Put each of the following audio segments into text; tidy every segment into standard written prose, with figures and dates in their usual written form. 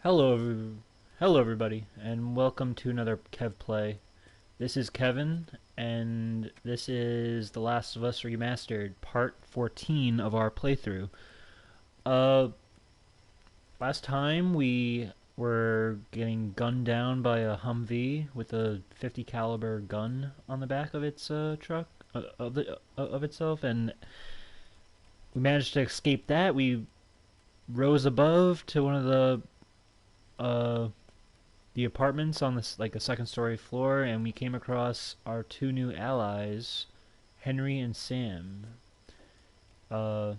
Hello, hello everybody, and welcome to another Kev Play. This is Kevin, and this is The Last of Us Remastered, part 14 of our playthrough. Uh, Last time we were getting gunned down by a Humvee with a 50 caliber gun on the back of its truck, of itself, and we managed to escape that. We rose above to one of uh the apartments on this like a second story floor, and we came across our two new allies, Henry and Sam. Uh,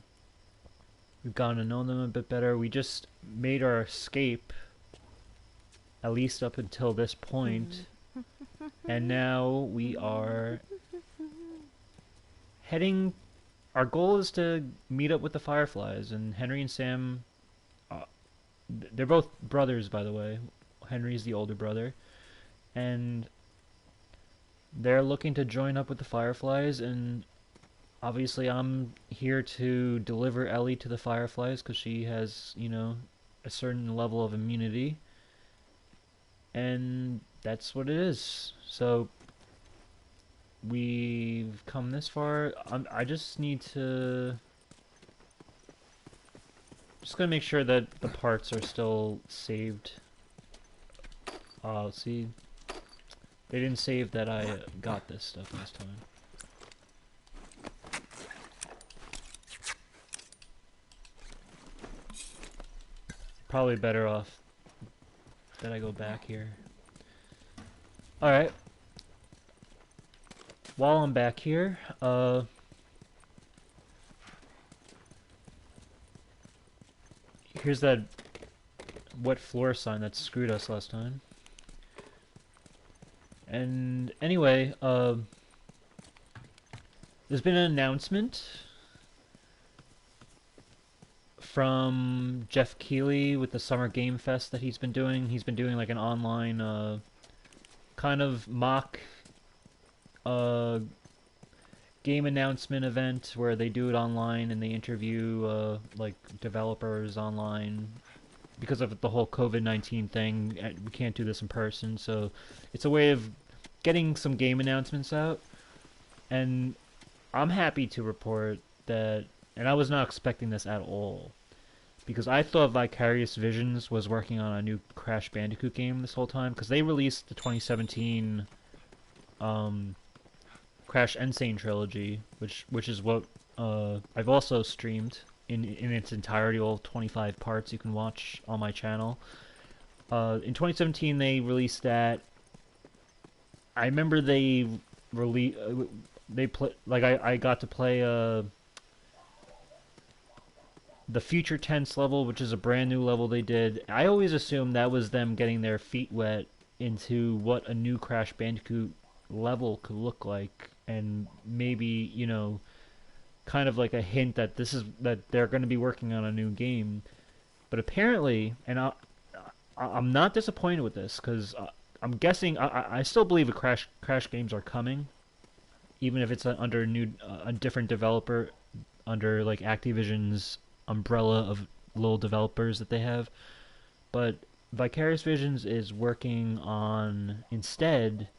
we've gotten to know them a bit better. We just made our escape, at least up until this point, and now we are heading. Our goal is to meet up with the Fireflies, and Henry and Sam. Uh, they're both brothers, by the way. Henry's the older brother, and they're looking to join up with the Fireflies, and obviously I'm here to deliver Ellie to the Fireflies because she has, a certain level of immunity, and that's what it is. So we've come this far. I just need to just gonna make sure that the parts are still saved. See, they didn't save that I got this stuff this time. Probably better off that I go back here. Alright. While I'm back here, here's that wet floor sign that screwed us last time. And anyway, there's been an announcement from Jeff Keighley with the Summer Game Fest that he's been doing. He's been doing like an online kind of mock game announcement event where they do it online and they interview like developers online. Because of the whole COVID-19 thing, we can't do this in person, so it's a way of getting some game announcements out. And I'm happy to report that, and I was not expecting this at all, because I thought Vicarious Visions was working on a new Crash Bandicoot game this whole time, because they released the 2017 Crash Insane Trilogy, which is what I've also streamed in its entirety, all 25 parts you can watch on my channel. In 2017 they released that. I remember they I got to play the Future Tense level, which is a brand new level they did. I always assumed that was them getting their feet wet into what a new Crash Bandicoot level could look like, and maybe, kind of like a hint that that they're going to be working on a new game. But apparently, and I'm not disappointed with this, because I'm guessing I still believe the Crash games are coming, even if it's under a different developer, under like Activision's umbrella of little developers that they have. But Vicarious Visions is working on, instead,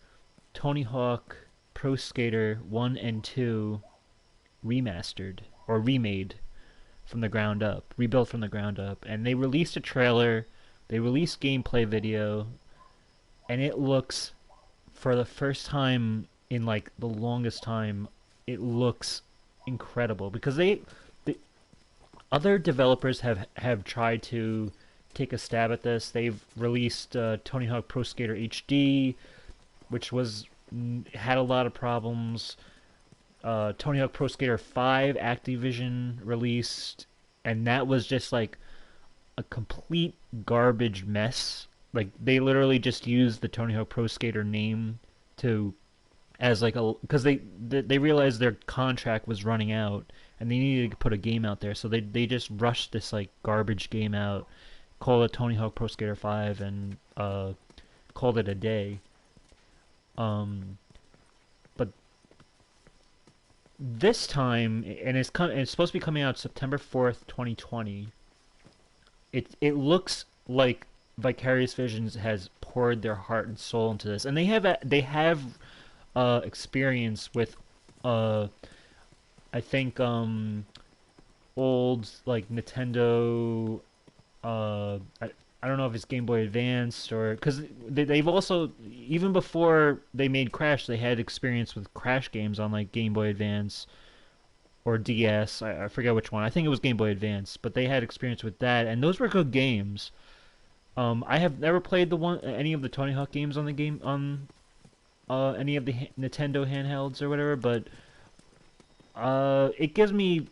Tony Hawk Pro Skater 1 and 2 remastered, or remade from the ground up, rebuilt from the ground up. And they released a trailer, they released gameplay video, and it looks, for the first time in like the longest time, it looks incredible. Because the other developers have tried to take a stab at this. They've released Tony Hawk Pro Skater HD, which had a lot of problems. Tony Hawk Pro Skater 5 Activision released, and that was just like a complete garbage mess. Like, they literally just used the Tony Hawk Pro Skater name as like because they realized their contract was running out and they needed to put a game out there, so they just rushed this like garbage game out, called it Tony Hawk Pro Skater 5, and called it a day. But this time, and it's supposed to be coming out September 4th, 2020. It looks like Vicarious Visions has poured their heart and soul into this, and they have experience with uh I think old like Nintendo I don't know if it's Game Boy Advance or because they've also even before they made Crash they had experience with Crash games on like Game Boy Advance or DS. I forget which one. I think it was Game Boy Advance, but they had experience with that, and those were good games. I have never played the one any of the Tony Hawk games on the game on any of the Nintendo handhelds or whatever, but it gives me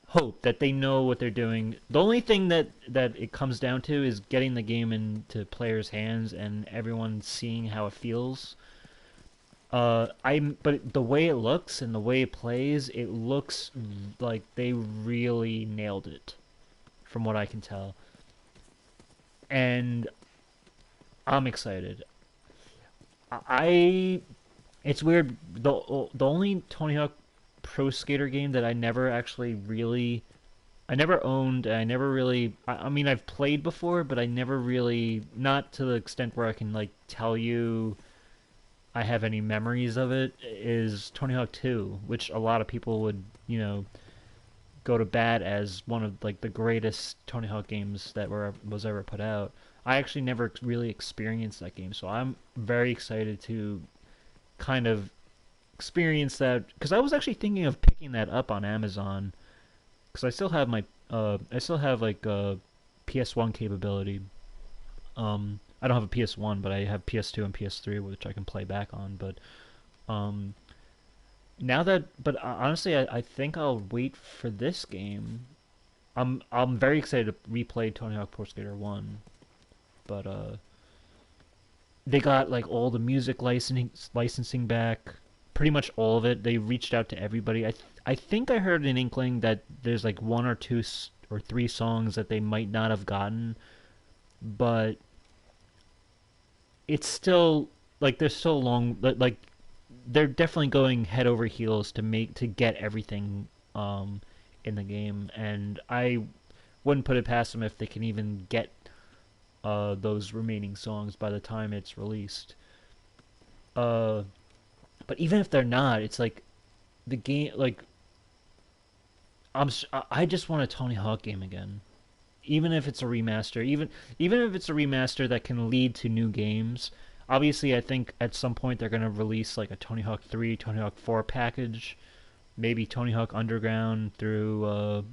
hope that they know what they're doing. The only thing that it comes down to is getting the game into players' hands and everyone seeing how it feels. But the way it looks and the way it plays, it looks like they really nailed it, from what I can tell. And I'm excited. I it's weird. The only Tony Hawk Pro Skater game that I never actually really I never owned. I never really. I mean, I've played before, but I never really, not to the extent where I can like tell you I have any memories of it. Is Tony Hawk 2, which a lot of people would go to bat as one of like the greatest Tony Hawk games that was ever put out. I actually never really experienced that game, so I'm very excited to kind of experience that because I was actually thinking of picking that up on Amazon because I still have like PS1 capability. I don't have a PS1, but I have PS2 and PS3, which I can play back on. But um, but honestly, I think I'll wait for this game. I'm very excited to replay Tony Hawk Pro Skater 1, but they got like all the music licensing back, pretty much all of it. They reached out to everybody. I think I heard an inkling that there's like one or two or three songs that they might not have gotten, but it's still like they're so long. Like they're definitely going head over heels to get everything in the game, and I wouldn't put it past them if they can even get those remaining songs by the time it's released. Uh, but even if they're not, it's like the game. Like I just want a Tony Hawk game again. Even if it's a remaster, even if it's a remaster that can lead to new games. Obviously, I think at some point they're gonna release like a Tony Hawk 3, Tony Hawk 4 package, maybe Tony Hawk Underground through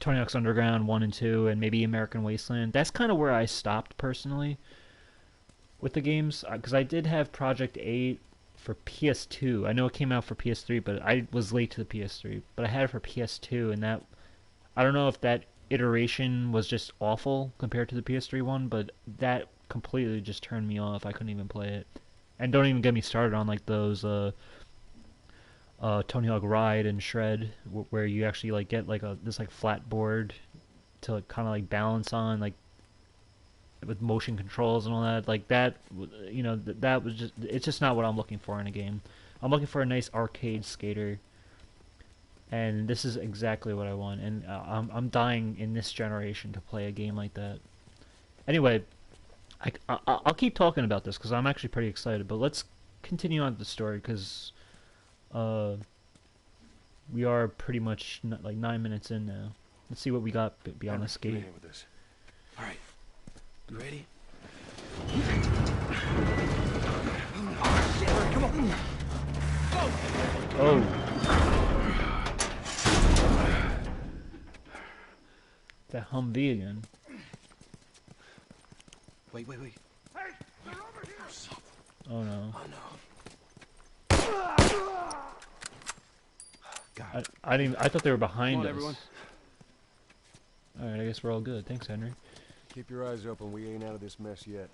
Tony Hawk's Underground 1 and 2, and maybe American Wasteland. That's kind of where I stopped personally with the games because I did have Project 8 for PS2. I know it came out for PS3, but I was late to the PS3. But I had it for PS2, and that I don't know if that iteration was just awful compared to the PS3 one, but that completely just turned me off. I couldn't even play it. And don't even get me started on like those Tony Hawk Ride and Shred, where you actually like get like this like flat board to like, kind of like balance on, like with motion controls and all that. Like that, that was just it's just not what I'm looking for in a game. I'm looking for a nice arcade skater, and this is exactly what I want. And I'm dying in this generation to play a game like that. Anyway, I'll keep talking about this because I'm actually pretty excited. But let's continue on with the story because uh, we are pretty much like 9 minutes in now. Let's see what we got beyond the skate. With this. All right, you ready? Come on. Oh. That Humvee again. Wait. Hey, they're over here. Oh no. Oh no. I didn't. I thought they were behind us. Everyone. All right, I guess we're all good. Thanks, Henry. Keep your eyes open. We ain't out of this mess yet.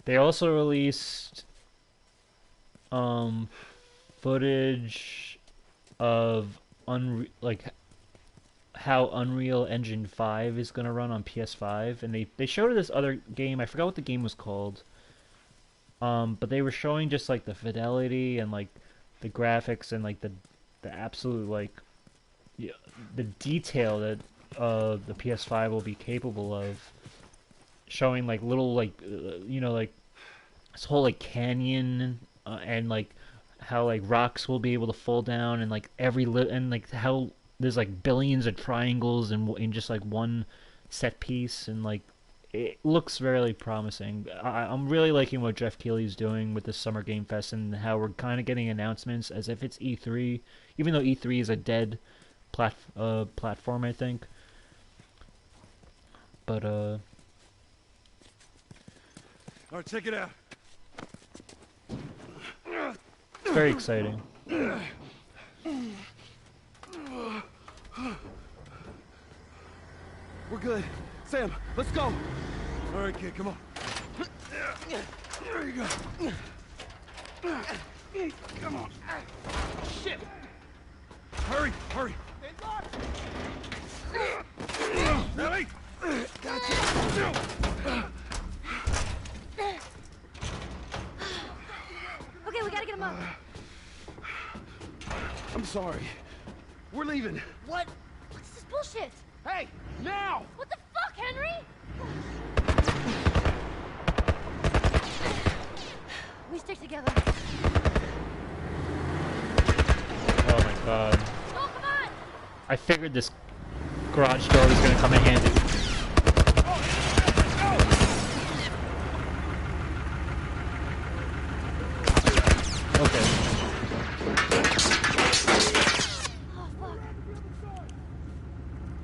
They also released footage of how Unreal Engine 5 is gonna run on PS5, and they showed this other game. I forgot what the game was called. But they were showing just like the fidelity and like the graphics and like the absolute like the detail that the PS5 will be capable of, showing like little like like this whole like canyon and like how like rocks will be able to fall down and like and like how there's like billions of triangles in just like one set piece, and like it looks very promising. I'm really liking what Jeff Keighley's doing with the Summer Game Fest and how we're kind of getting announcements as if it's E3, even though E3 is a dead platform, I think. But All right, check it out. it's very exciting. We're good. Sam, let's go. All right, kid, come on. There you go. Come on. Shit. Hurry, hurry. Ellie! Gotcha. Okay, we gotta get him up. I'm sorry. We're leaving. What? What's this bullshit? Hey, now! What the fuck, Henry? We stick together. Oh my god. Oh, come on! I figured this garage door was gonna come in handy. Okay. Oh, fuck.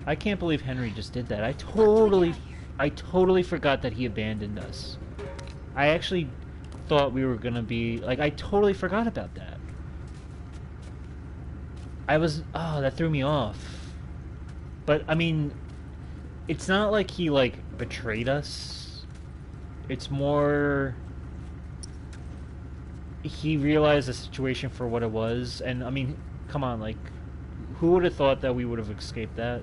I can't believe Henry just did that. I totally forgot that he abandoned us. I actually thought we were gonna be like, I totally forgot about that. That threw me off. But I mean, it's not like he like betrayed us. It's more he realized the situation for what it was, and I mean, come on, like, who would have thought that we would have escaped that?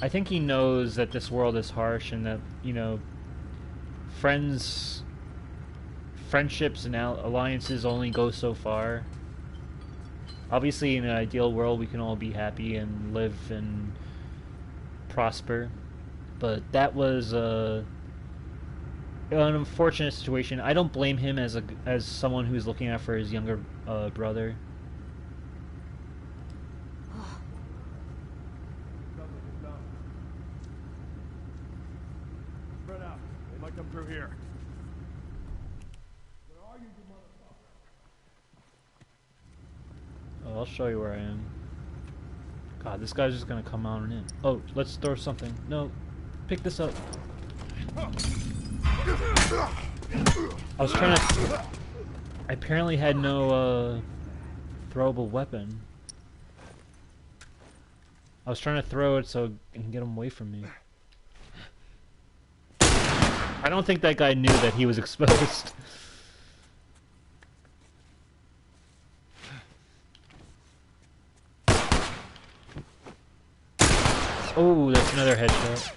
I think he knows that this world is harsh and that, friendships and alliances only go so far. Obviously, in an ideal world, we can all be happy and live and prosper. But that was an unfortunate situation. I don't blame him as someone who's looking out for his younger brother. Spread out. They might come through here. Where are you, motherfucker? Oh, I'll show you where I am. God, this guy's just gonna come on in. Oh, let's throw something. No, pick this up. I was trying to... I apparently had no throwable weapon. I was trying to throw it so I can get him away from me. I don't think that guy knew that he was exposed. Oh, that's another headshot.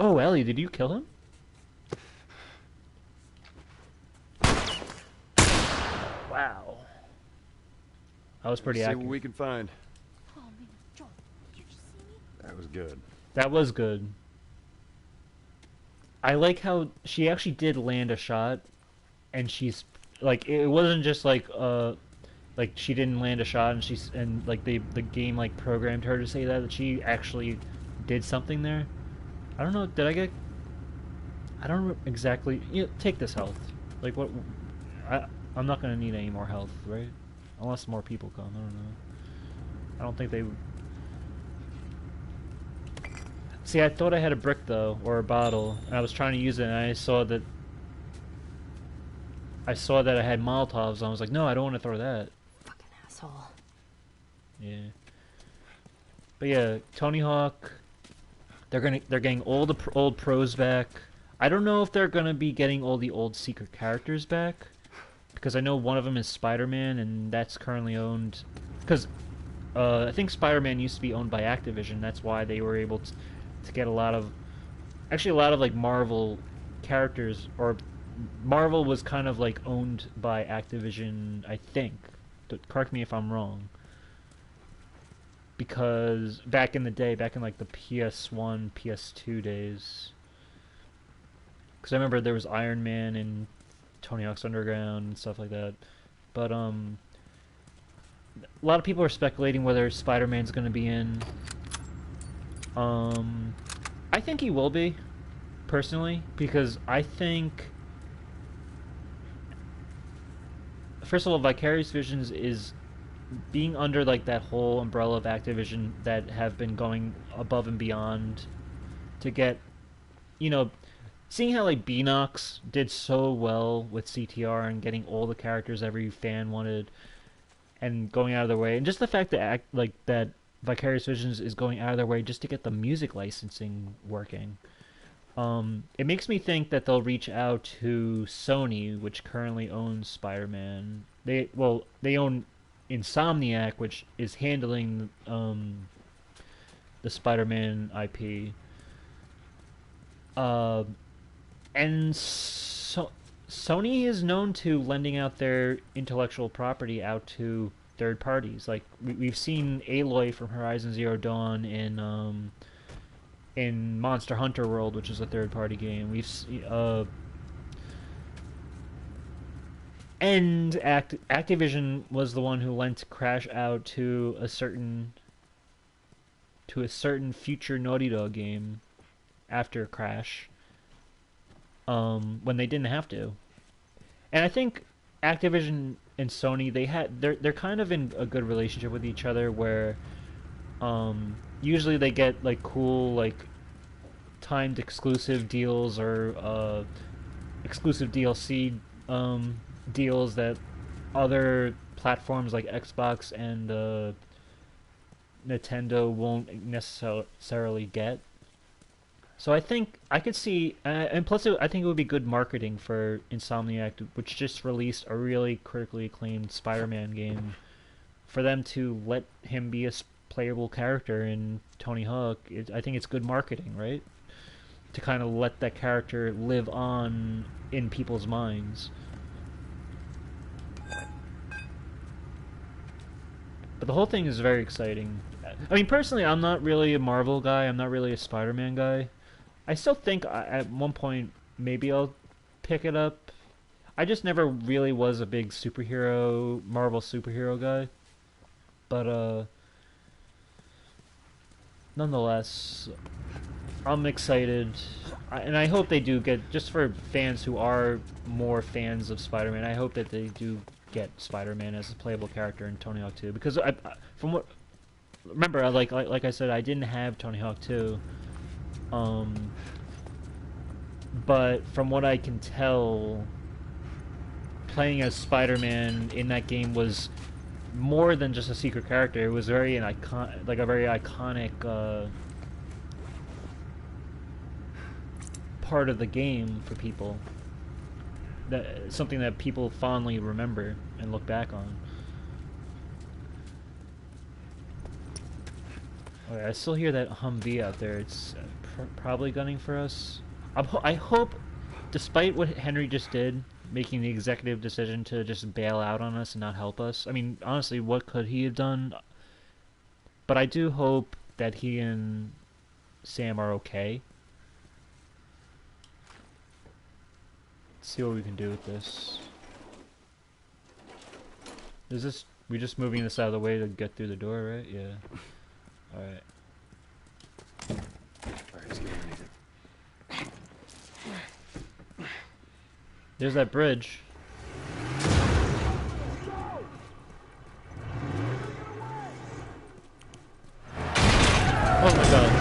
Oh, Ellie, did you kill him? Wow. That was pretty See accurate. what we can find. Oh, man. Joel, did you just see me? That was good. That was good. I like how she actually did land a shot, and she's like, it wasn't just like she didn't land a shot and like the game like programmed her to say that she actually did something there. I don't know, I don't exactly, take this health. Like what, I'm not gonna need any more health, right? Unless more people come, I don't know. I don't think they would. See, I thought I had a brick though, or a bottle, and I was trying to use it, and I saw that I had Molotovs, and I was like, no, I don't want to throw that. Fucking asshole. Yeah. But yeah, Tony Hawk. They're getting all the old pros back. I don't know if they're gonna be getting all the old secret characters back, because I know one of them is Spider-Man, and that's currently owned. Because I think Spider-Man used to be owned by Activision. That's why they were able to get a lot of like Marvel characters, or Marvel was kind of like owned by Activision, I think. Correct me if I'm wrong. because back in the day, back in like the PS1, PS2 days, because I remember there was Iron Man and Tony Hawk's Underground and stuff like that. But a lot of people are speculating whether Spider-Man's going to be in. I think he will be, personally, because I think, first of all, Vicarious Visions is being under like that whole umbrella of Activision that have been going above and beyond to get, you know, seeing how like Beanox did so well with CTR and getting all the characters every fan wanted, and going out of their way, and just the fact that that Vicarious Visions is going out of their way just to get the music licensing working. It makes me think that they'll reach out to Sony, which currently owns Spider-Man. They own Insomniac, which is handling the Spider-Man IP. And Sony is known to lending out their intellectual property out to third parties. Like we've seen Aloy from Horizon Zero Dawn in Monster Hunter World, which is a third-party game. And Activision was the one who lent Crash out to a certain future Naughty Dog game after Crash, when they didn't have to. And I think Activision and Sony, they're kind of in a good relationship with each other, where usually they get like cool like timed exclusive deals or exclusive DLC deals that other platforms like Xbox and Nintendo won't necessarily get. So I think I could see, and plus I think it would be good marketing for Insomniac, which just released a really critically acclaimed Spider-Man game, for them to let him be a playable character in Tony Hawk. I think it's good marketing, right? To kind of let that character live on in people's minds. But the whole thing is very exciting. I mean, personally, I'm not really a Marvel guy. I'm not really a Spider-Man guy. I still think at one point maybe I'll pick it up. I just never really was a big Marvel superhero guy. But nonetheless, I'm excited. And I hope they do get, just for fans who are more fans of Spider-Man, I hope that they do get Spider-Man as a playable character in Tony Hawk 2. Because remember, like I said, I didn't have Tony Hawk 2. But from what I can tell, playing as Spider-Man in that game was more than just a secret character. It was a very iconic part of the game for people. Something that people fondly remember and look back on. Okay, I still hear that Humvee out there. It's probably gunning for us. I hope, despite what Henry just did, making the executive decision to just bail out on us and not help us. I mean, honestly, what could he have done? But I do hope that he and Sam are okay. Let's see what we can do with this. We just moving this out of the way to get through the door, right? Yeah. Alright. There's that bridge. Oh my god.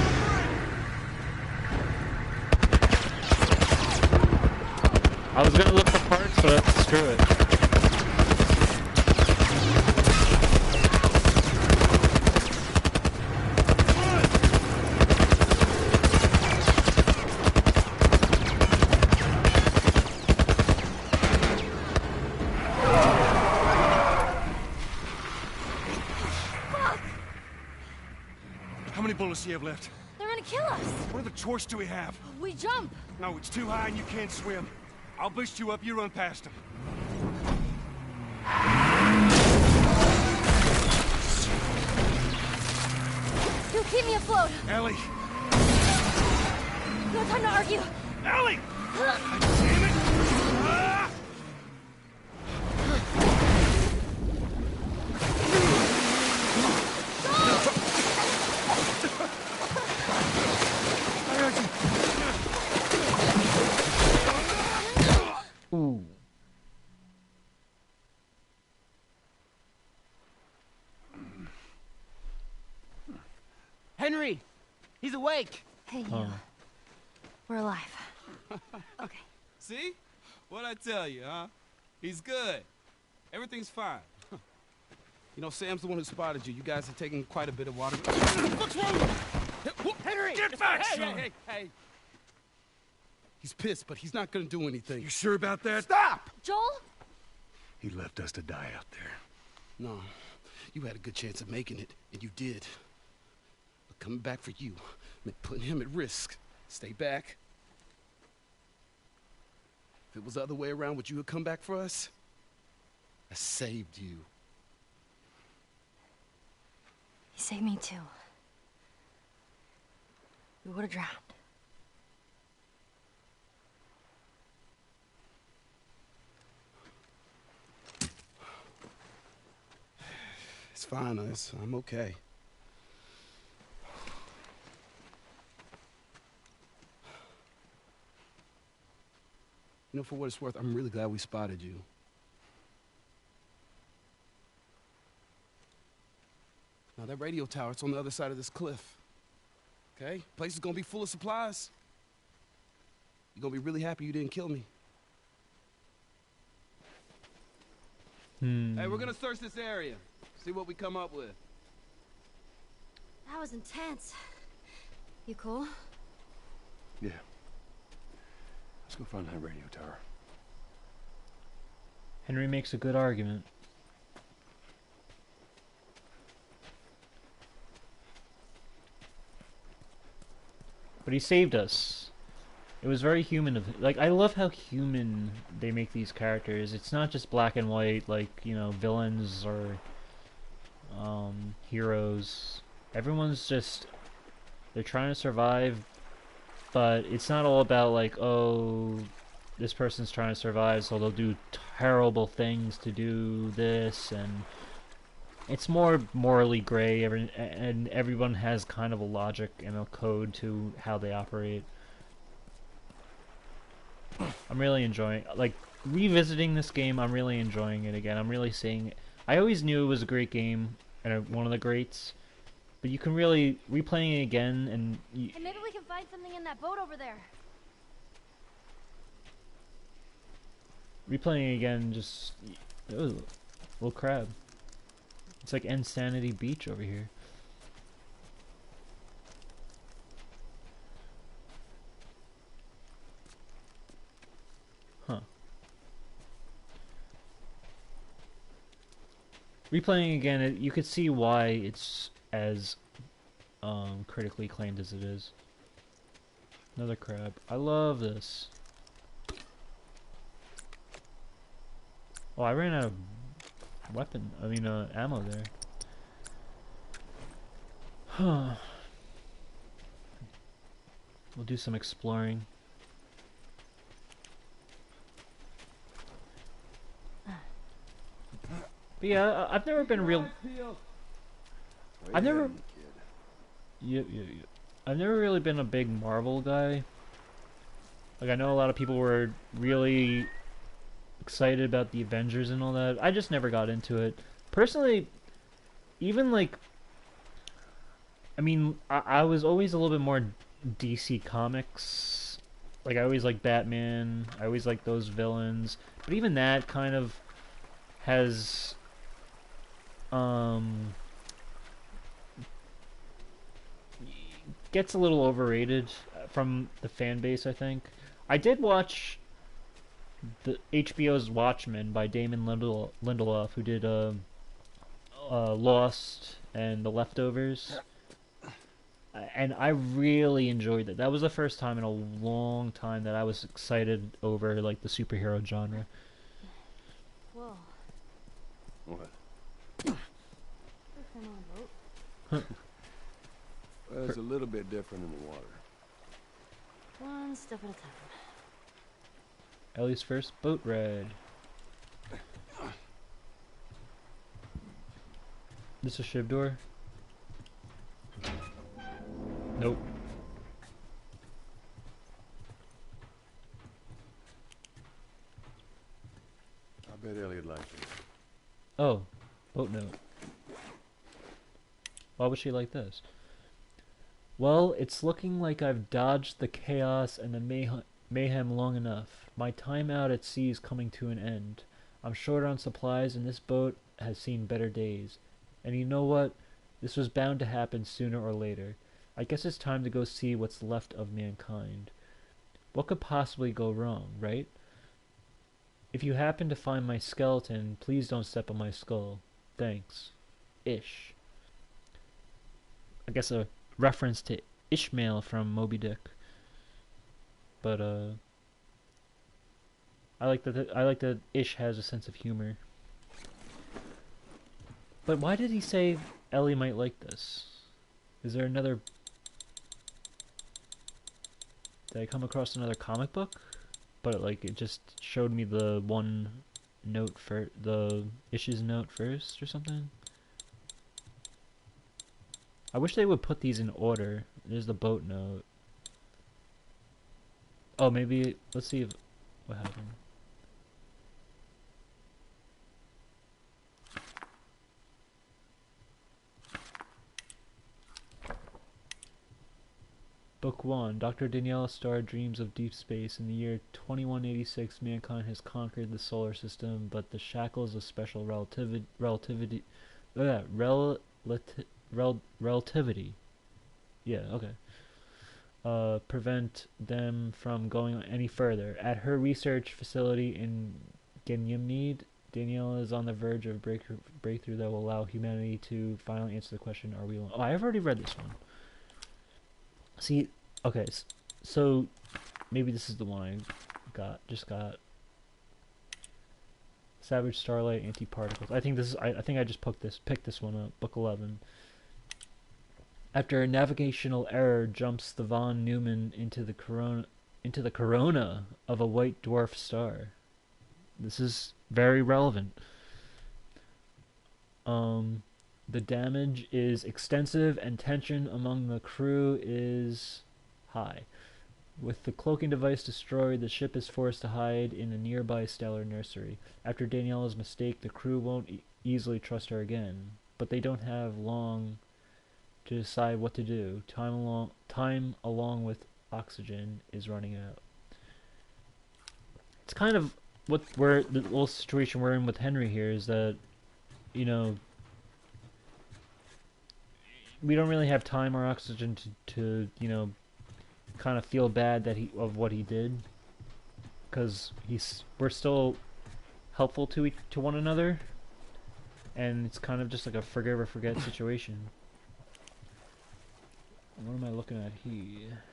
I was gonna look for parts, but screw it. How many bullets do you have left? They're gonna kill us. What other choice do we have? We jump. No, it's too high and you can't swim. I'll boost you up, you run past them. explode. Ellie! No time to argue. Ellie! Damn it! Ah! Ooh. Henry! He's awake! Hey, you. Oh. We're alive. Okay. See? What'd I tell you, huh? He's good. Everything's fine. You know, Sam's the one who spotted you. You guys have taken quite a bit of water. What's wrong? Henry! Get back, hey! He's pissed, but he's not gonna do anything. You sure about that? Stop! Joel? He left us to die out there. No, you had a good chance of making it, and you did. But coming back for you meant putting him at risk. Stay back. If it was the other way around, would you have come back for us? I saved you. He saved me too. We would have drowned. It's fine, I'm okay. You know, for what it's worth, I'm really glad we spotted you. Now, that radio tower, it's on the other side of this cliff. Okay? Place is gonna be full of supplies. You're gonna be really happy you didn't kill me. Hey, we're gonna search this area. See what we come up with. That was intense. You cool? Yeah. Let's go find that radio tower. Henry makes a good argument. But he saved us. It was very human of, like, I love how human they make these characters. It's not just black and white, like, you know, villains or heroes. Everyone's just, they're trying to survive, but it's not all about like, oh, this person's trying to survive, so they'll do terrible things to do this, and it's more morally gray, and everyone has kind of a logic and a code to how they operate. I'm really enjoying, like, revisiting this game. I'm really enjoying it again. I'm really seeing it. I always knew it was a great game and one of the greats, but you can really replaying it again, and Hey, maybe we can find something in that boat over there. replaying it again. Just ooh, little crab. It's like Insanity Beach over here. Huh. Replaying again, you could see why it's as critically acclaimed as it is. Another crab. I love this. Oh, I ran out of ammo there. Huh. We'll do some exploring. But yeah, I've never been real. I've never. Yeah. I've never really been a big Marvel guy. Like, I know a lot of people were really excited about the Avengers and all that. I just never got into it. Personally, even like, I mean, I was always a little bit more DC Comics. Like, I always liked Batman. I always liked those villains. But even that kind of has gets a little overrated from the fan base, I think. I did watch the HBO's Watchmen by Damon Lindelof, who did Lost and The Leftovers, and I really enjoyed that. That was the first time in a long time that I was excited over like the superhero genre. Whoa. What? First time on a boat. Well, it's a little bit different in the water. One step at a time. Ellie's first boat ride. This a ship door? Nope. I bet Elliot liked it. Oh, boat note. Why would she like this? Well, it's looking like I've dodged the chaos and the mayhem long enough. My time out at sea is coming to an end. I'm short on supplies and this boat has seen better days. And you know what? This was bound to happen sooner or later. I guess it's time to go see what's left of mankind. What could possibly go wrong, right? If you happen to find my skeleton, please don't step on my skull. Thanks. Ish. I guess a reference to Ishmael from Moby Dick. But I like that Ish has a sense of humor. But why did he say Ellie might like this? Is there another... Did I come across another comic book? But like it just showed me the one note for the Ish's note first or something. I wish they would put these in order. There's the boat note. Oh, maybe let's see if what happened. Book 1. Dr. Daniela Starr dreams of deep space. In the year 2186, mankind has conquered the solar system, but the shackles of special relativity yeah, okay, prevent them from going any further. At her research facility in Ganymede, Daniela is on the verge of breakthrough that will allow humanity to finally answer the question, are we alone? Oh, I've already read this one. See, okay, so maybe this is the one I just got. Savage Starlight Anti-Particles. I think this is. I think I just picked this one up. Book 11. After a navigational error, jumps the von Neumann into the corona of a white dwarf star. This is very relevant. The damage is extensive and tension among the crew is high. With the cloaking device destroyed, the ship is forced to hide in a nearby stellar nursery. After Daniela's mistake, the crew won't easily trust her again, but they don't have long to decide what to do. Time along with oxygen is running out. It's kind of the little situation we're in with Henry here is that, you know, we don't really have time or oxygen to you know, kind of feel bad that of what he did, because we're still helpful to one another, and it's kind of just like a forgive or forget situation. What am I looking at here?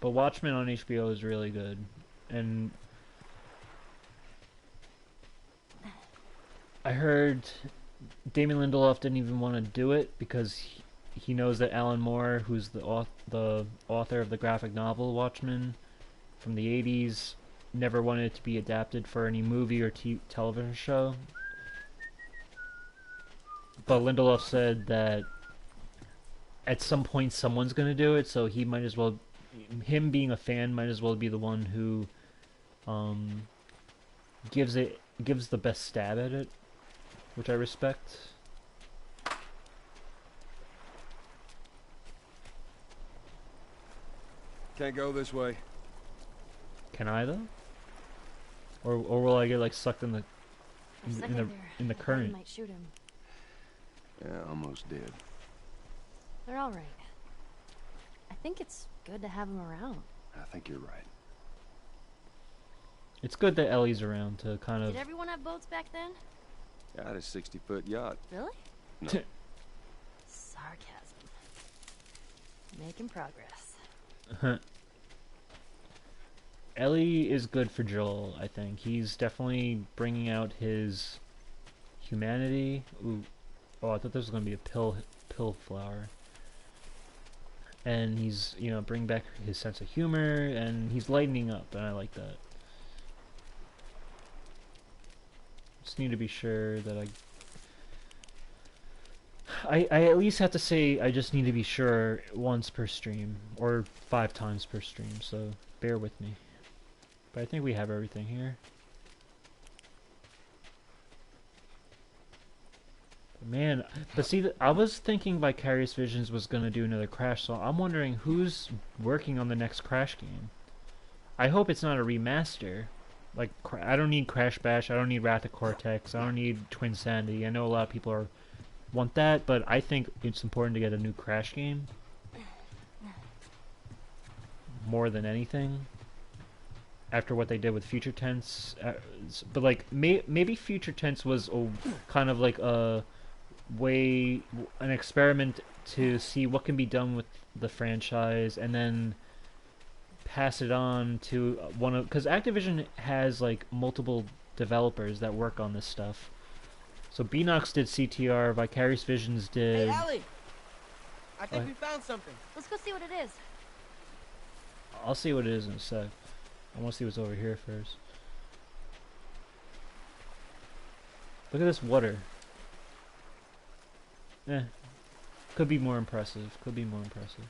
But Watchmen on HBO is really good, and I heard Damon Lindelof didn't even want to do it because he knows that Alan Moore, who's the author of the graphic novel Watchmen from the 80s, never wanted it to be adapted for any movie or television show. But Lindelof said that at some point someone's going to do it, so he might as well, him being a fan, might as well be the one who gives the best stab at it, which I respect. Can't go this way. Can I though? Or will I get like sucked in the in the I thought current? you might shoot him. Yeah, almost dead. They're all right. I think it's good to have him around. I think you're right. It's good that Ellie's around to kind of. Did everyone have boats back then? I had a 60-foot yacht. Really? No. Sarcasm. Making progress. Ellie is good for Joel, I think. He's definitely bringing out his humanity. Ooh. Oh, I thought this was going to be a pill flower. And he's, you know, bringing back his sense of humor, and he's lightening up, and I like that. Just need to be sure that I at least have to say I just need to be sure once per stream, or 5 times per stream, so bear with me. But I think we have everything here. Man, but see, I was thinking Vicarious Visions was gonna do another Crash, so I'm wondering who's working on the next Crash game. I hope it's not a remaster. Like, I don't need Crash Bash, I don't need Wrath of Cortex, I don't need Twin Sandy. I know a lot of people want that, but I think it's important to get a new Crash game. More than anything. After what they did with Future Tense. But, like, maybe Future Tense was kind of like an experiment to see what can be done with the franchise, and then pass it on to one of, because Activision has like multiple developers that work on this stuff. So Beanox did CTR, Vicarious Visions did. Hey, Ellie! I think we found something. Let's go see what it is. I'll see what it is in a sec. I want to see what's over here first. Look at this water. Could be more impressive. Could be more impressive.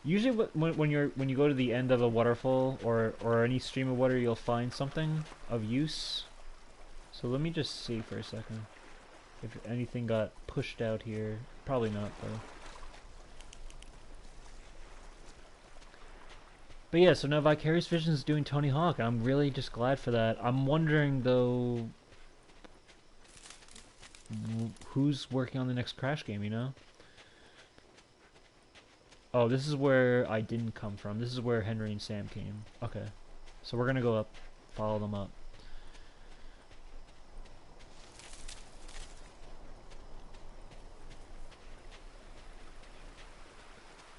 Usually, when you go to the end of a waterfall or any stream of water, you'll find something of use. So let me just see for a second if anything got pushed out here. Probably not, though. But yeah, so now Vicarious Visions is doing Tony Hawk. I'm really just glad for that. I'm wondering though, who's working on the next Crash game, you know? Oh, this is where I didn't come from. This is where Henry and Sam came. Okay. So we're gonna go up, follow them up.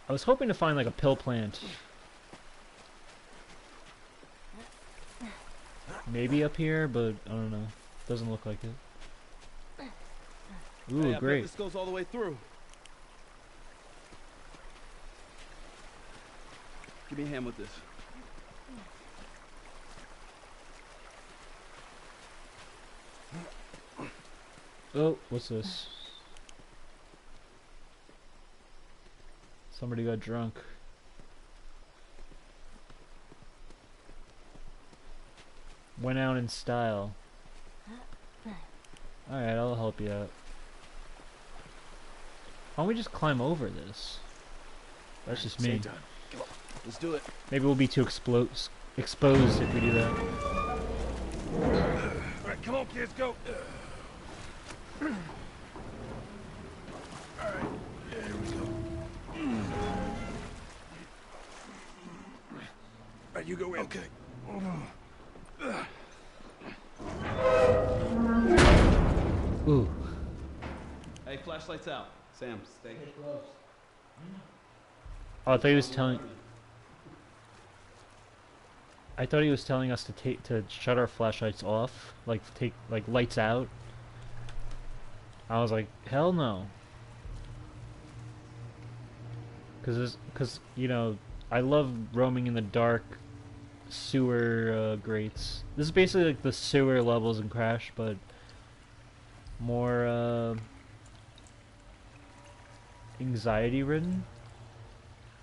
I was hoping to find like a pill plant. Maybe up here, but I don't know. Doesn't look like it. Ooh, Hey, I bet great. this goes all the way through. Give me a hand with this. Oh, what's this? Somebody got drunk. Went out in style. Alright, I'll help you out. Why don't we just climb over this? That's just me. Come on, let's do it. Maybe we'll be too exposed if we do that. Alright, come on, kids, go. Alright, here we go. Alright, you go in. Okay. Ooh. Hey, flashlights out. Sam, stay close. Oh, I thought he was telling. I thought he was telling us to shut our flashlights off, like take lights out. I was like, hell no. Cause you know, I love roaming in the dark sewer grates. This is basically like the sewer levels in Crash, but more anxiety ridden.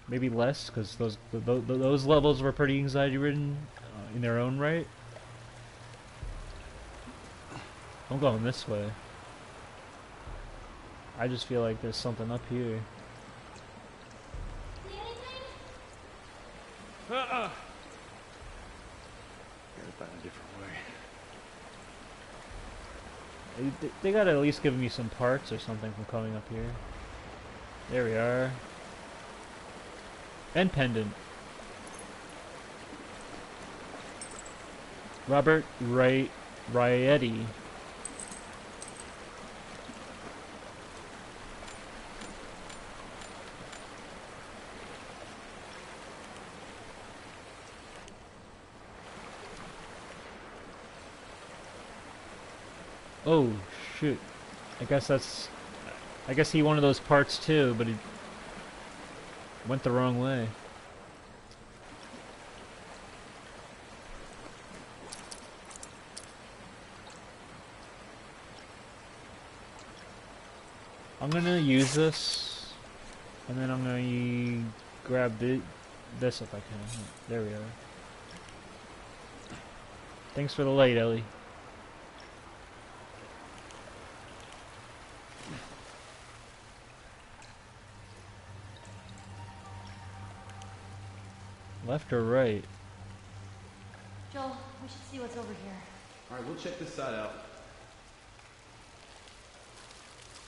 Maybe less, because those levels were pretty anxiety ridden in their own right. I'm going this way. I just feel like there's something up here. Gotta find a different way. They gotta at least give me some parts or something from coming up here. There we are. And pendant. Robert Rietti. Oh, shoot. I guess that's... I guess he wanted those parts too, but he went the wrong way. I'm gonna use this, and then I'm gonna grab this if I can. There we are. Thanks for the light, Ellie. Left or right? Joel, we should see what's over here. All right, we'll check this side out.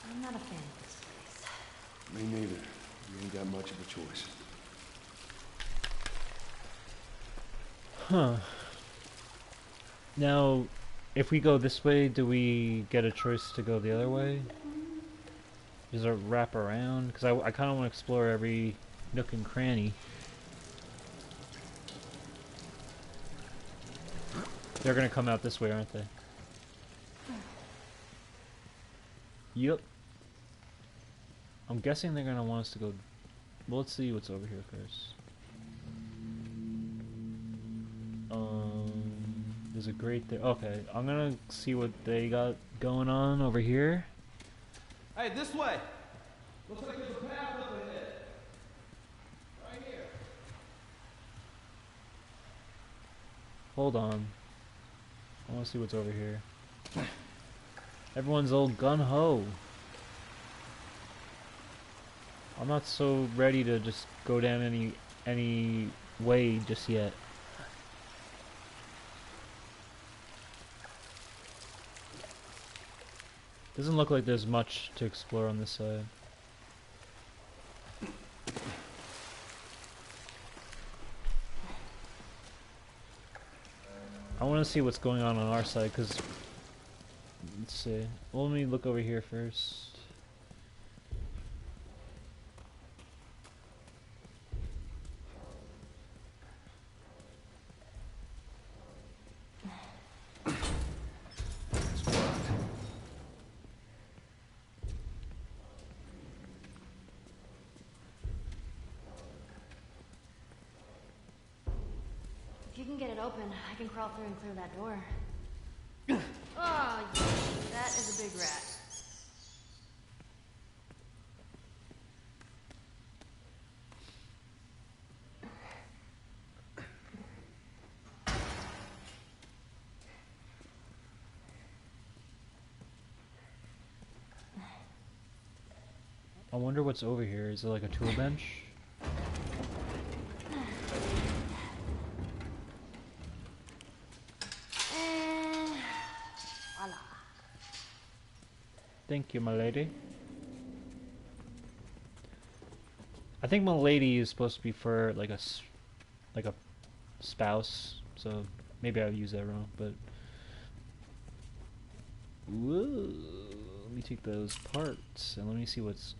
I'm not a fan of this place. Me neither. You ain't got much of a choice. Huh. Now, if we go this way, do we get a choice to go the other way? Does it wrap around? Because I kind of want to explore every nook and cranny. They're gonna come out this way, aren't they? Yep. I'm guessing they're gonna want us to go... Well, let's see what's over here first. There's a grate there. Okay, I'm gonna see what they got going on over here. Hey, this way. Looks like there's a path up ahead. Right here. Hold on. I want to see what's over here. Everyone's all gun-ho. I'm not so ready to just go down any way just yet. Doesn't look like there's much to explore on this side. I want to see what's going on our side, because... Let's see. Well, let me look over here first. If you can get it open, I can crawl through and clear that door. Oh, yeah, that is a big rat. I wonder what's over here. Is it like a tool bench? And voila. Thank you, my lady. I think my lady is supposed to be for like a spouse, so maybe I would use that wrong, but whoa, let me take those parts and let me see what's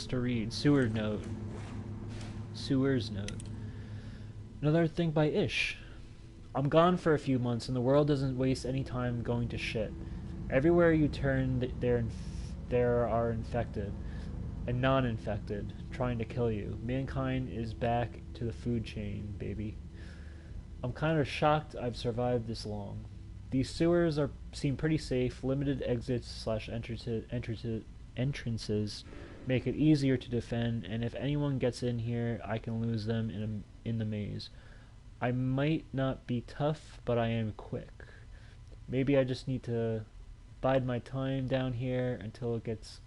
to read. Sewer note. Sewer's note. Another thing by Ish. I'm gone for a few months and the world doesn't waste any time going to shit. Everywhere you turn, there are infected and non-infected trying to kill you. Mankind is back to the food chain, baby. I'm kind of shocked I've survived this long. These sewers seem pretty safe. Limited exits / entrances make it easier to defend, and if anyone gets in here, I can lose them in the maze. I might not be tough, but I am quick. Maybe I just need to bide my time down here until it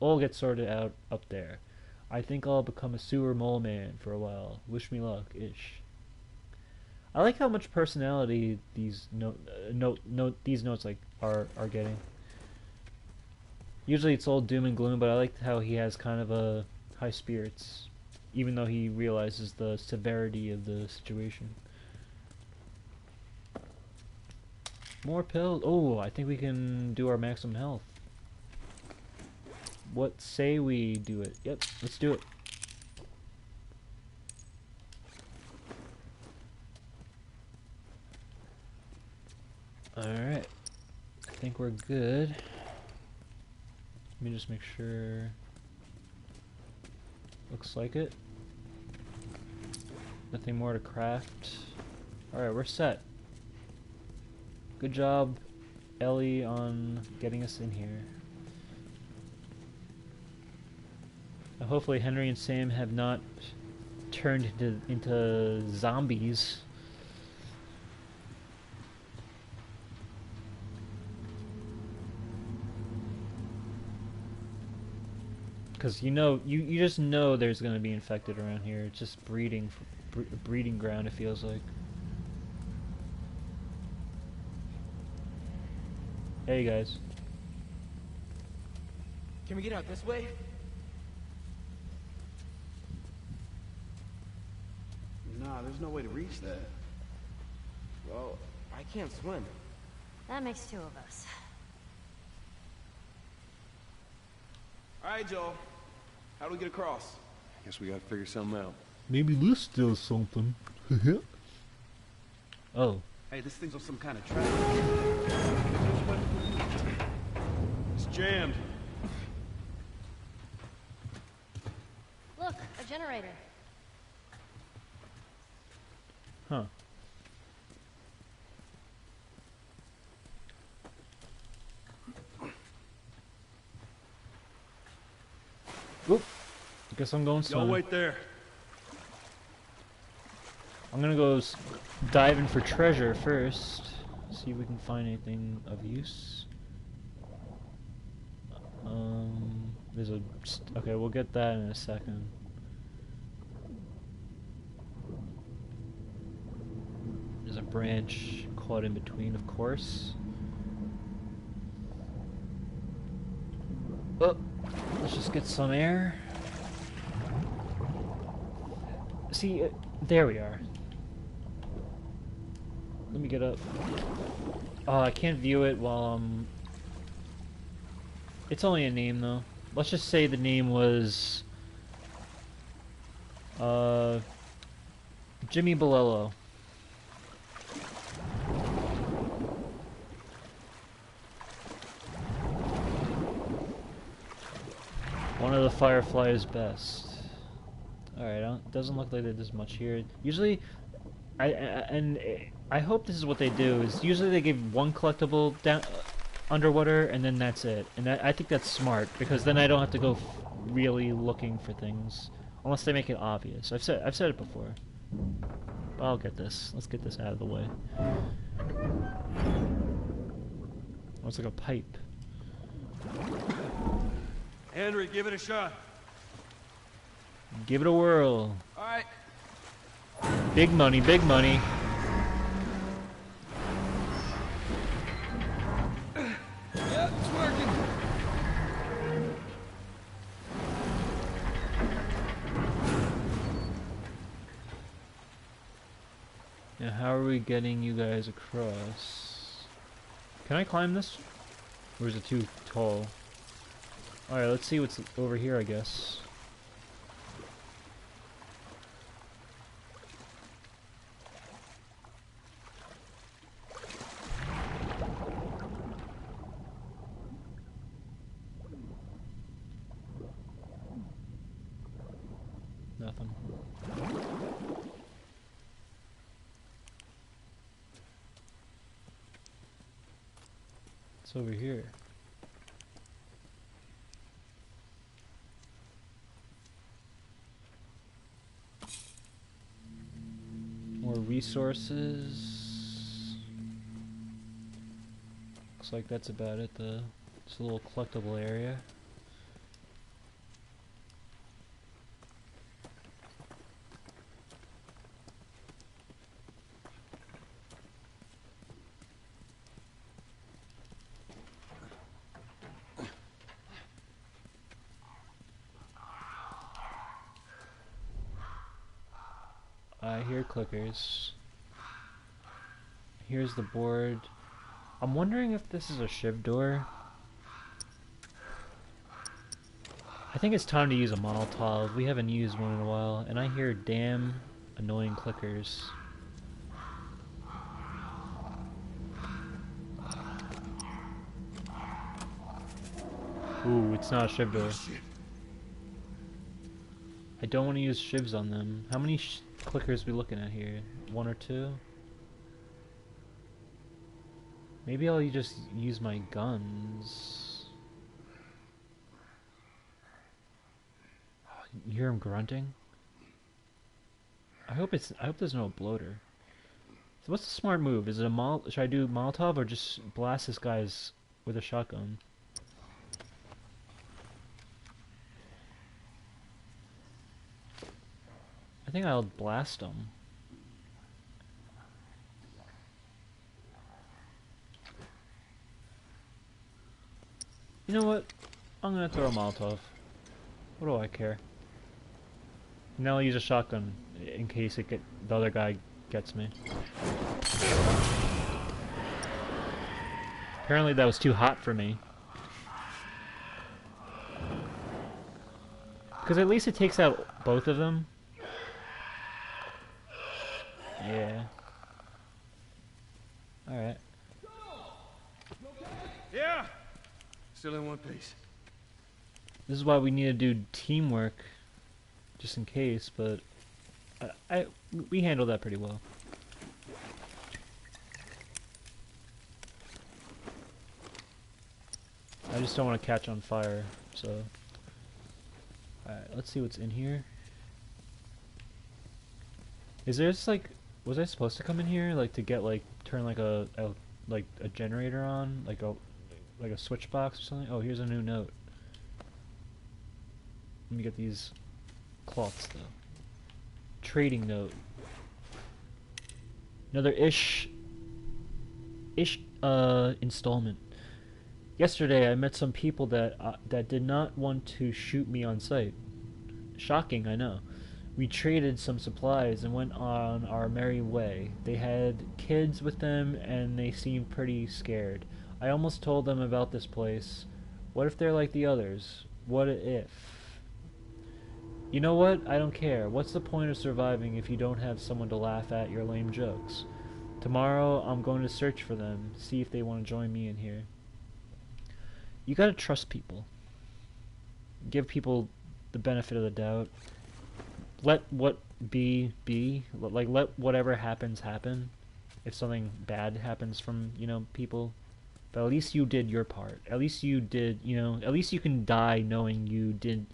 all gets sorted out up there. I think I'll become a sewer mole man for a while. Wish me luck, Ish. I like how much personality these these notes like are getting. Usually it's all doom and gloom, but I like how he has kind of a high spirits, even though he realizes the severity of the situation. More pills. Oh, I think we can do our maximum health. What say we do it? Yep, let's do it. Alright. think we're good. Let me just make sure. Looks like it. Nothing more to craft. Alright, we're set. Good job, Ellie, on getting us in here. Hopefully Henry and Sam have not turned into zombies. Because you just know there's going to be infected around here. It's just breeding ground, it feels like. Hey guys. Can we get out this way? Nah, there's no way to reach that. Well, I can't swim. That makes two of us. All right, Joel. How do we get across? Guess we gotta figure something out. Maybe this does something. Oh. Hey, this thing's on some kind of track. It's jammed. Look, a generator. Huh. Oop. Guess I'm going Y'all swimming. wait there. I'm gonna go diving for treasure first. See if we can find anything of use. There's a... Okay, we'll get that in a second. There's a branch caught in between, of course. Oh, let's just get some air. See, there we are. Let me get up. Oh, I can't view it while I'm... It's only a name, though. Let's just say the name was... Jimmy Bolello. One of the Firefly's best. Alright, doesn't look like there's much here. Usually, I hope this is what they do, is usually they give one collectible down underwater and then that's it. And I think that's smart, because then I don't have to go really looking for things. Unless they make it obvious. I've said it before. But I'll get this. Let's get this out of the way. Oh, it's like a pipe. Henry, give it a shot. Give it a whirl. All right. Big money, big money. Yeah, it's working. Now, how are we getting you guys across? Can I climb this? Or is it too tall? Alright, let's see what's over here, I guess. Nothing. It's over here. More resources. Looks like that's about it. It's a little collectible area. I hear clickers. Here's the board. I'm wondering if this is a shiv door. I think it's time to use a Molotov. We haven't used one in a while, and I hear damn annoying clickers. Ooh, it's not a shiv door. Shit. I don't want to use shivs on them. How many clickers we looking at here? 1 or 2? Maybe I'll just use my guns. You hear him grunting? I hope there's no bloater. So what's the smart move? Is it a should I do Molotov or just blast this guy's with a shotgun? I think I'll blast him. You know what? I'm gonna throw a Molotov. What do I care? Now I'll use a shotgun in case the other guy gets me. Apparently that was too hot for me. Because at least it takes out both of them. Yeah. Alright. Yeah. Still in one piece. This is why we need to do teamwork. Just in case, but... we handled that pretty well. I just don't want to catch on fire, so... Alright, let's see what's in here. Is there just like... Was I supposed to come in here, like, to get, like, turn, like, a generator on? Like a switch box or something? Oh, here's a new note. Let me get these cloths, though. Trading note. Another installment. Yesterday I met some people that did not want to shoot me on sight. Shocking, I know. We traded some supplies and went on our merry way. They had kids with them and they seemed pretty scared. I almost told them about this place. What if they're like the others? What if? You know what? I don't care. What's the point of surviving if you don't have someone to laugh at your lame jokes? Tomorrow I'm going to search for them, see if they want to join me in here. You gotta trust people. Give people the benefit of the doubt. Let what be. Like, let whatever happens happen. If something bad happens from, people. But at least you did your part. At least you did, at least you can die knowing you did,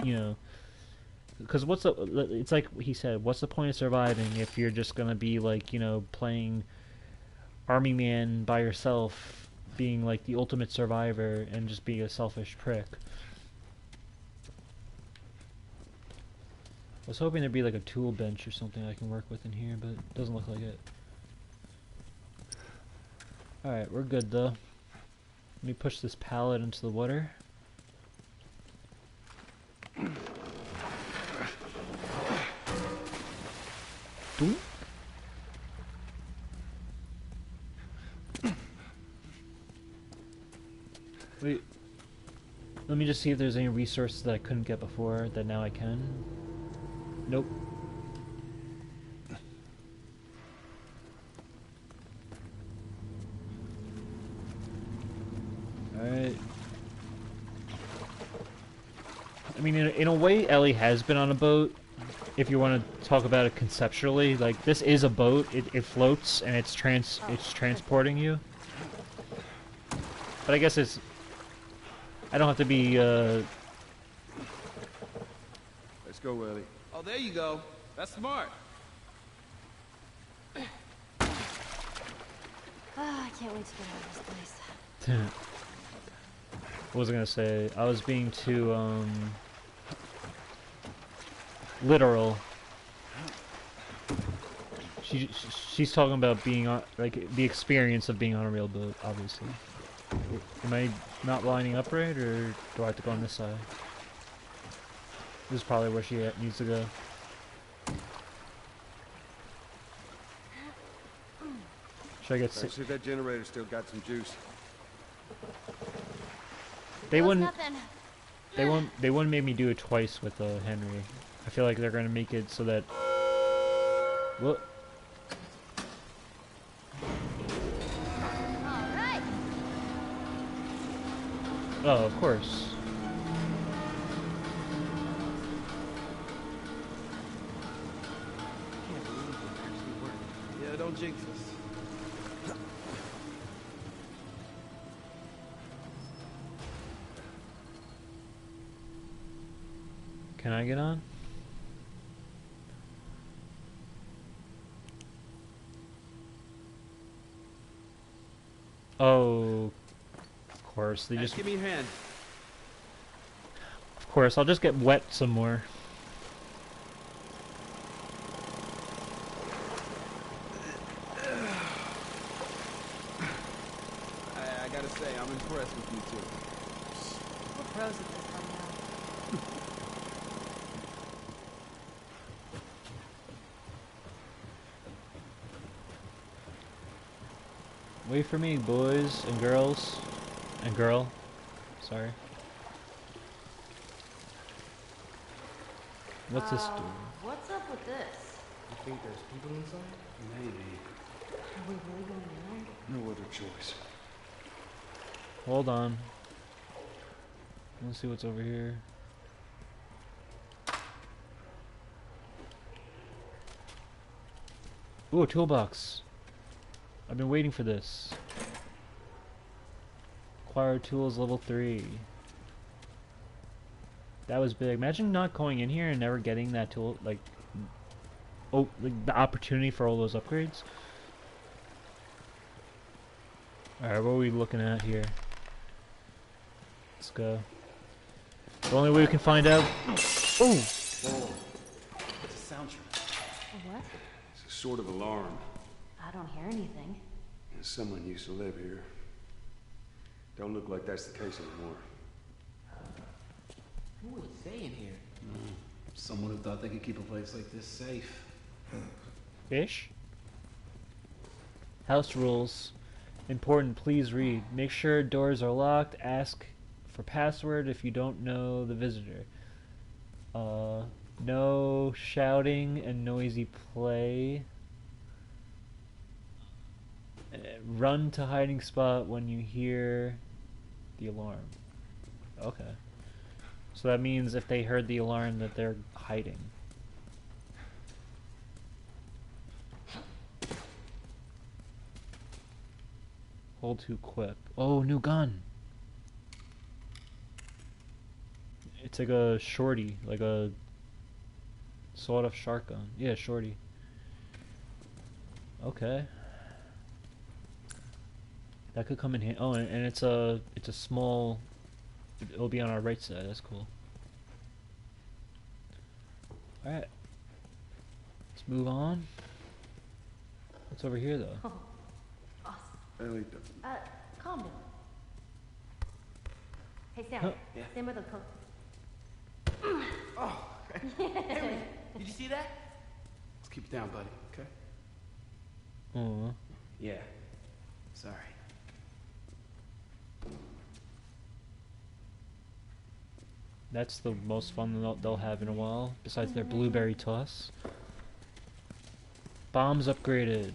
Because it's like he said, what's the point of surviving if you're just gonna be like, playing Army Man by yourself, being like the ultimate survivor and just being a selfish prick. I was hoping there'd be like a tool bench or something I can work with in here, but it doesn't look like it. Alright, we're good though. Let me push this pallet into the water. Boom. Wait. Let me just see if there's any resources that I couldn't get before that now I can. Nope. Alright. I mean, in a way, Ellie has been on a boat. If you want to talk about it conceptually, like, this is a boat. It floats and it's transporting you. But I guess I don't have to be, Let's go, Ellie. Oh, there you go. That's smart. I can't wait to get out of this place. What was I gonna say? I was being too, literal. She's talking about being on, like, the experience of being on a real boat, obviously. Am I not lining up right, or do I have to go on this side? This is probably where she needs to go. Should I get I see that generator still got some juice. They Well, wouldn't. it's nothing. They wouldn't make me do it twice with Henry. I feel like they're gonna make it so that. What? All right. Oh, of course. don't jinx us. Can I get on? Oh, of course. They Hey, just, give me your hand. of course, I'll just get wet some more. I gotta say, I'm impressed with you two. We're pros at this by now. Wait for me, boys and girls. And girl. Sorry. What's this do? What's up with this? You think there's people inside? Maybe. Are we really going in there? No other choice. Hold on. Let's see what's over here. Ooh, a toolbox. I've been waiting for this. Acquire tools level 3. That was big. Imagine not going in here and never getting that tool, like, oh, like the opportunity for all those upgrades. Alright, what are we looking at here? Let's go. The only way we can find out. Oh! Whoa. It's a soundtrack. A what? It's a sort of alarm. I don't hear anything. And someone used to live here. Don't look like that's the case anymore. Who would stay in here? Someone who thought they could keep a place like this safe. Fish? House rules. Important, please read. Make sure doors are locked. Ask for password if you don't know the visitor. No shouting and noisy play. Run to hiding spot when you hear the alarm. Okay. So that means if they heard the alarm that they're hiding. Hold to equip. Oh, new gun. It's like a shorty, like a sawed-off shotgun. Yeah, shorty. Okay. That could come in handy. Oh, and it's a small. It'll be on our right side. That's cool. All right. Let's move on. What's over here, though? Oh, awesome. Ellie, Calm down. Hey, Sam. Huh. Yeah. Same with the cook. Oh, Henry, did you see that? Let's keep it down, buddy, okay? Oh. Yeah. Sorry. That's the most fun they'll have in a while, besides their blueberry toss. Bombs upgraded.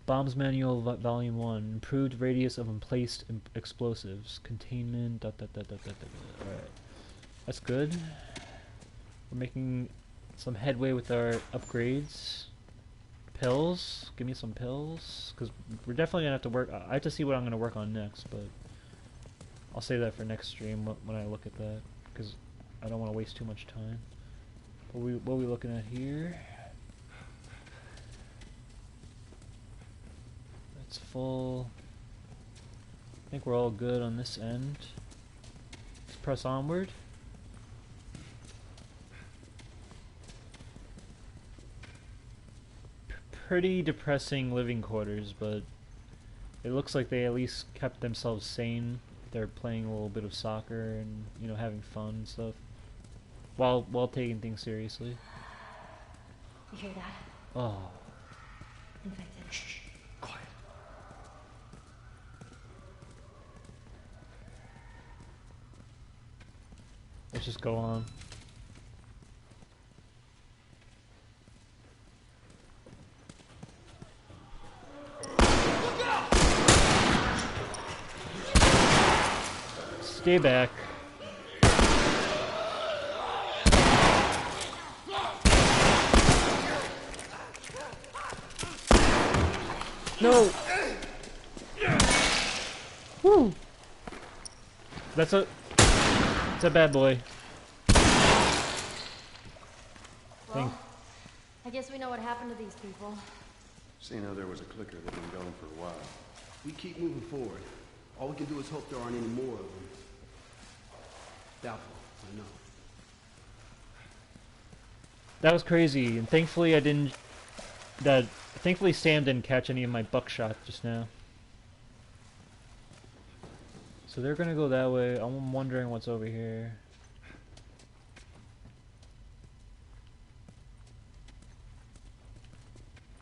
Bombs Manual Volume 1. Improved radius of emplaced explosives. Containment. Dot, dot, dot, dot, dot, dot. Alright. That's good. We're making some headway with our upgrades. Pills. Give me some pills. Because we're definitely going to have to work. I have to see what I'm going to work on next, but I'll save that for next stream when I look at that. Because I don't want to waste too much time. What are we looking at here? That's full. I think we're all good on this end. Let's press onward. Pretty depressing living quarters, but it looks like they at least kept themselves sane. They're playing a little bit of soccer and, you know, having fun and stuff, while taking things seriously. You hear that? Oh, Infected. shh, quiet. let's just go on. Stay back. No! Woo! That's a... It's a bad boy. Well, I guess we know what happened to these people. Seeing how there was a clicker that had been going for a while. We keep moving forward. All we can do is hope there aren't any more of them. Doubtful, I know. That was crazy, and thankfully thankfully Sam didn't catch any of my buckshot just now. So they're gonna go that way. I'm wondering what's over here.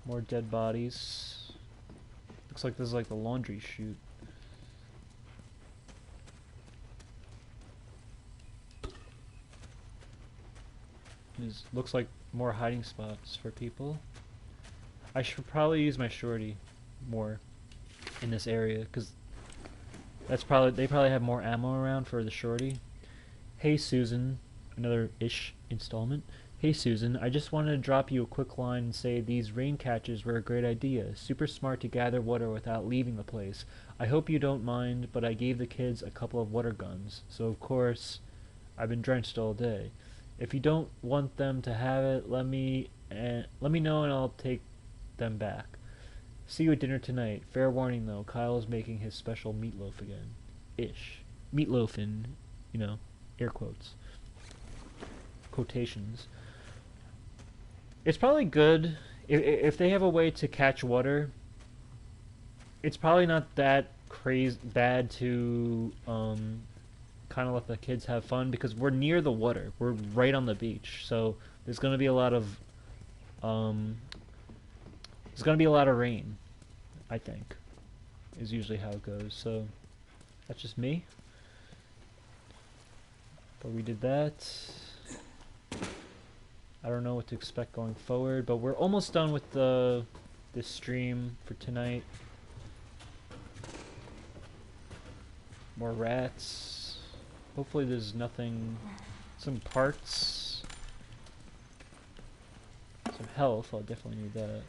More dead bodies. Looks like this is like the laundry chute. This looks like more hiding spots for people. I should probably use my shorty more in this area because they probably have more ammo around for the shorty. Hey Susan, another ish installment. Hey Susan, I just wanted to drop you a quick line and say these rain catches were a great idea. Super smart to gather water without leaving the place. I hope you don't mind, but I gave the kids a couple of water guns, so of course I've been drenched all day. If you don't want them to have it, let me know and I'll take them back. See you at dinner tonight. Fair warning though, Kyle is making his special meatloaf again. Ish. Meatloaf in, you know, air quotes. Quotations. It's probably good if they have a way to catch water. It's probably not that bad to kind of let the kids have fun because we're near the water. We're right on the beach, so there's going to be a lot of rain, I think, is usually how it goes. So that's just me. But we did that. I don't know what to expect going forward, but we're almost done with this stream for tonight. More rats. Hopefully there's nothing... Some parts. Some health. I'll definitely need that.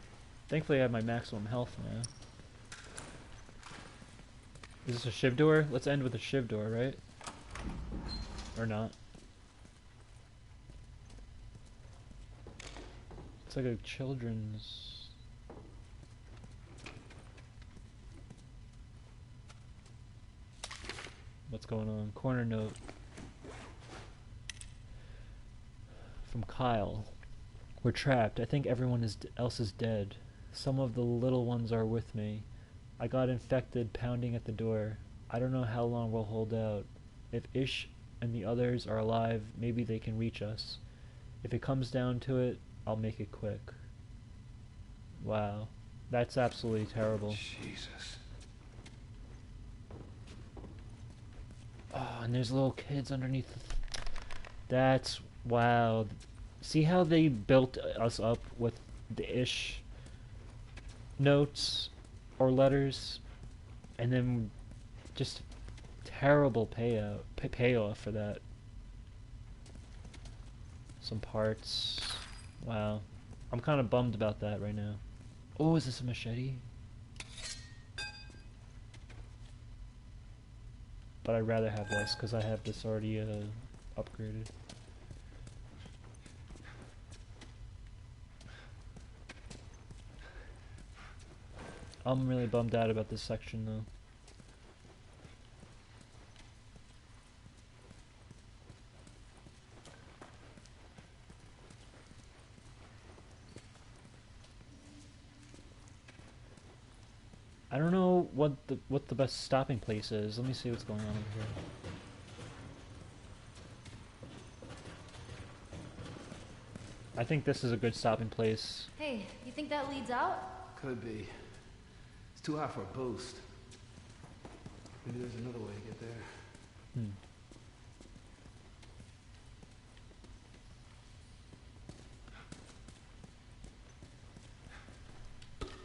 Thankfully I have my maximum health now. Is this a shiv door? Let's end with a shiv door, right? Or not. It's like a children's... What's going on? Corner note. From Kyle. We're trapped. I think everyone else is dead. Some of the little ones are with me. I got infected pounding at the door. I don't know how long we'll hold out. If Ish and the others are alive, maybe they can reach us. If it comes down to it, I'll make it quick. Wow. That's absolutely terrible. Jesus. Oh, and there's little kids underneath. That's... wow. See how they built us up with the Ish notes or letters? And then just terrible payoff for that. Some parts. Wow. I'm kind of bummed about that right now. Oh, is this a machete? But I'd rather have this because I have this already upgraded. I'm really bummed out about this section though. I don't know what the best stopping place is. Let me see what's going on over here. I think this is a good stopping place. Hey, you think that leads out? Could be. It's too high for a boost. Maybe there's another way to get there.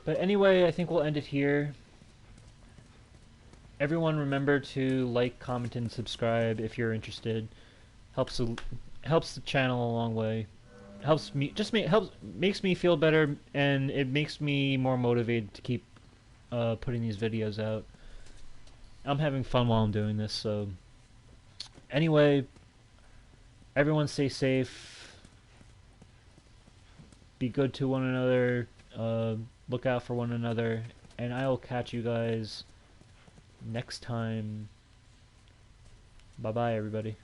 But anyway, I think we'll end it here. Everyone remember to like, comment, and subscribe if you're interested. Helps the channel a long way. Helps me makes me feel better, and it makes me more motivated to keep putting these videos out. I'm having fun while I'm doing this, so anyway, everyone stay safe, be good to one another, look out for one another, and I will catch you guys next time. Bye bye, everybody.